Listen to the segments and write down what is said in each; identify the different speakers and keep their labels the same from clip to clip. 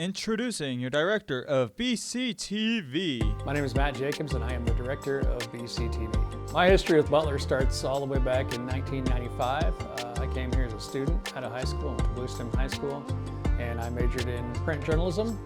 Speaker 1: Introducing your director of BCTV.
Speaker 2: My name is Matt Jacobs and I am the director of BCTV. My history with Butler starts all the way back in 1995. I came here as a student out of high school, went to Bluestem High School, and I majored in print journalism.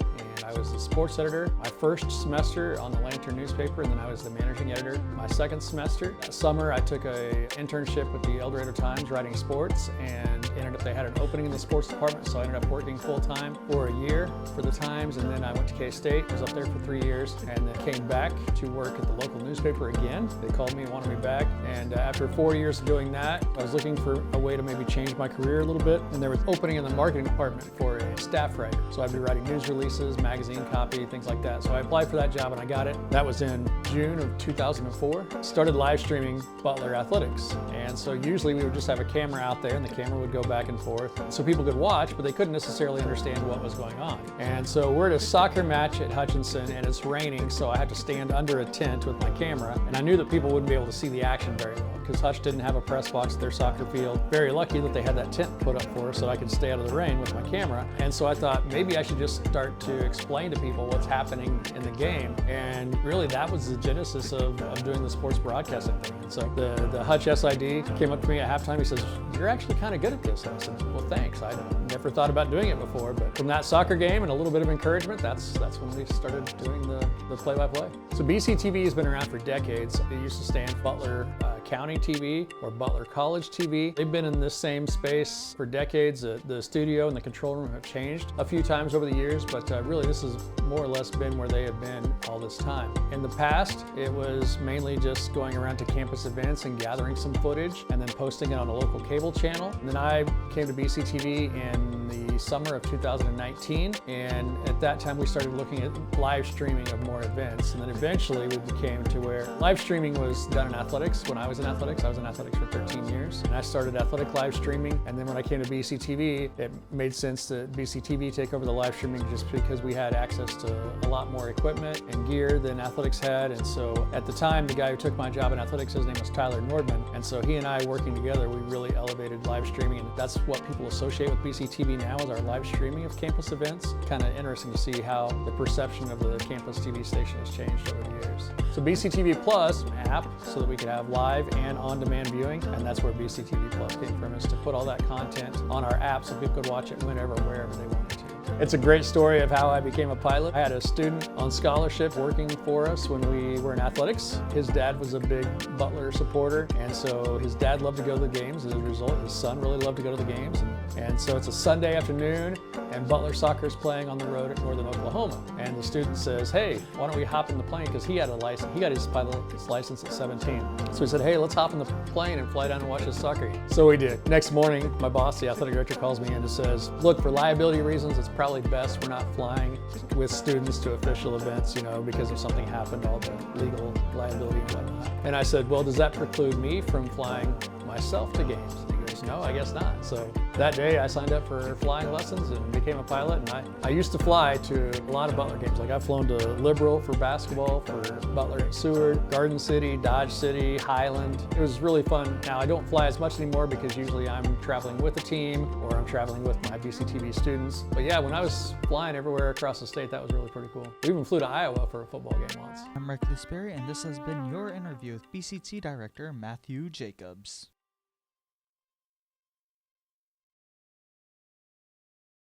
Speaker 2: I was the sports editor my first semester on the Lantern newspaper, and then I was the managing editor my second semester. That summer I took an internship with the El Dorado Times writing sports, and they had an opening in the sports department, so I ended up working full-time for a year for the Times, and then I went to K-State, was up there for 3 years, and then came back to work at the local newspaper again. They called me and wanted me back, and after 4 years of doing that, I was looking for a way to maybe change my career a little bit, and there was an opening in the marketing department for a staff writer. So I'd be writing news releases, magazine copy, things like that. So I applied for that job and I got it. That was in June of 2004. Started live streaming Butler athletics. And so usually we would just have a camera out there and the camera would go back and forth so people could watch, but they couldn't necessarily understand what was going on. And so we're at a soccer match at Hutchinson and it's raining, so I had to stand under a tent with my camera. And I knew that people wouldn't be able to see the action very well because Hutch didn't have a press box at their soccer field. Very lucky that they had that tent put up for us so I could stay out of the rain with my camera. And so I thought maybe I should just start to explain to people what's happening in the game. And really that was the genesis of doing the sports broadcasting thing. And so the Hutch SID came up to me at halftime. He says, "You're actually kind of good at this." And I said, "Well, thanks. I never thought about doing it before." But from that soccer game and a little bit of encouragement, that's when we started doing the play-by-play. So BCTV has been around for decades. It used to stand Butler County TV or Butler College TV. They've been in this same space for decades. The studio and the control room have changed a few times over the years, but really this has more or less been where they have been all this time. In the past, it was mainly just going around to campus events and gathering some footage and then posting it on a local cable channel. And then I came to BCTV in the summer of 2019, and at that time we started looking at live streaming of more events, and then eventually we became to where live streaming was done in athletics. When I was in athletics for 13 years, and I started athletic live streaming, and then when I came to BCTV, it made sense that BCTV take over the live streaming just because we had access to a lot more equipment and gear than athletics had. And so at the time, the guy who took my job in athletics, his name was Tyler Nordman, and so he and I working together, we really elevated live streaming, and that's what people associate with BCTV now is our live streaming of campus events. Kind of interesting to see how the perception of the campus TV station has changed over the years. So BCTV Plus, an app so that we could have live and on-demand viewing, and that's where BCTV Plus came from, is to put all that content on our app so people could watch it whenever, wherever they wanted to. It's a great story of how I became a pilot. I had a student on scholarship working for us when we were in athletics. His dad was a big Butler supporter, and so his dad loved to go to the games. As a result, his son really loved to go to the games. And so it's a Sunday afternoon, and Butler soccer is playing on the road at Northern Oklahoma. And the student says, "Hey, why don't we hop in the plane?" Because he had a license. He got his pilot's license at 17. So he said, "Hey, let's hop in the plane and fly down and watch this soccer game." So we did. Next morning, my boss, the athletic director, calls me in and says, "Look, for liability reasons, it's probably best we're not flying with students to official events, because if something happened, all the legal liability and whatnot." And I said, "Well, does that preclude me from flying myself to games?" And he goes, "No, I guess not." So that day I signed up for flying lessons and became a pilot, and I used to fly to a lot of Butler games. Like I've flown to Liberal for basketball, for Butler at Seward, Garden City, Dodge City, Highland. It was really fun. Now I don't fly as much anymore because usually I'm traveling with a team or I'm traveling with my BCTV students. But yeah, when I was flying everywhere across the state, that was really pretty cool. We even flew to Iowa for a football game once.
Speaker 1: I'm Rick Sperry, and this has been your interview with BCT Director Matthew Jacobs.